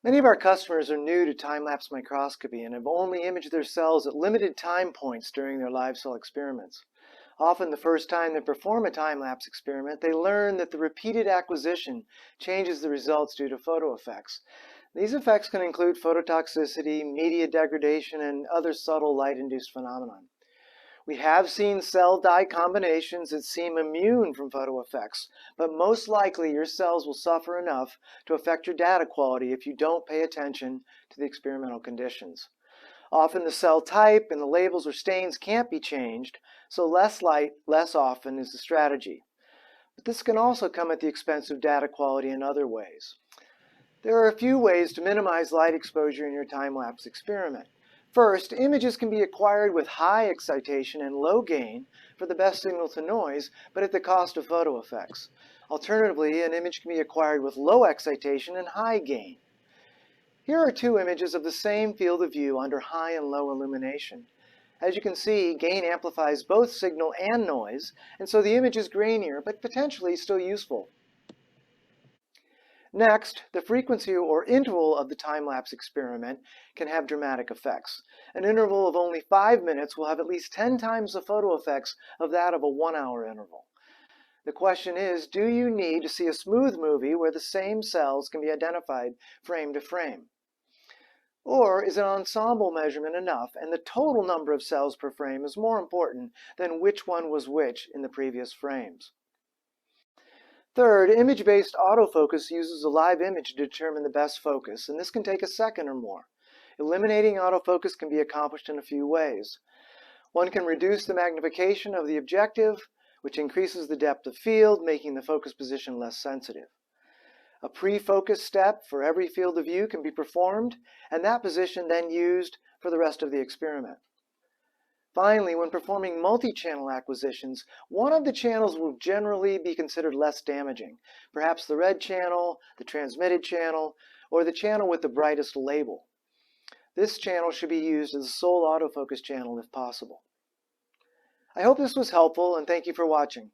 Many of our customers are new to time-lapse microscopy and have only imaged their cells at limited time points during their live cell experiments. Often the first time they perform a time-lapse experiment, they learn that the repeated acquisition changes the results due to photo effects. These effects can include phototoxicity, media degradation, and other subtle light-induced phenomena. We have seen cell-dye combinations that seem immune from photo effects, but most likely your cells will suffer enough to affect your data quality if you don't pay attention to the experimental conditions. Often the cell type and the labels or stains can't be changed, so less light, less often is the strategy. But this can also come at the expense of data quality in other ways. There are a few ways to minimize light exposure in your time-lapse experiment. First, images can be acquired with high excitation and low gain for the best signal to noise, but at the cost of photo effects. Alternatively, an image can be acquired with low excitation and high gain. Here are two images of the same field of view under high and low illumination. As you can see, gain amplifies both signal and noise, and so the image is grainier, but potentially still useful. Next, the frequency or interval of the time-lapse experiment can have dramatic effects. An interval of only 5 minutes will have at least 10 times the photo effects of that of a 1-hour interval. The question is, do you need to see a smooth movie where the same cells can be identified frame to frame? Or is an ensemble measurement enough and the total number of cells per frame is more important than which one was which in the previous frames? Third, image-based autofocus uses a live image to determine the best focus, and this can take a second or more. Eliminating autofocus can be accomplished in a few ways. One can reduce the magnification of the objective, which increases the depth of field, making the focus position less sensitive. A pre-focus step for every field of view can be performed, and that position then used for the rest of the experiment. Finally, when performing multi-channel acquisitions, one of the channels will generally be considered less damaging, perhaps the red channel, the transmitted channel, or the channel with the brightest label. This channel should be used as the sole autofocus channel if possible. I hope this was helpful, and thank you for watching.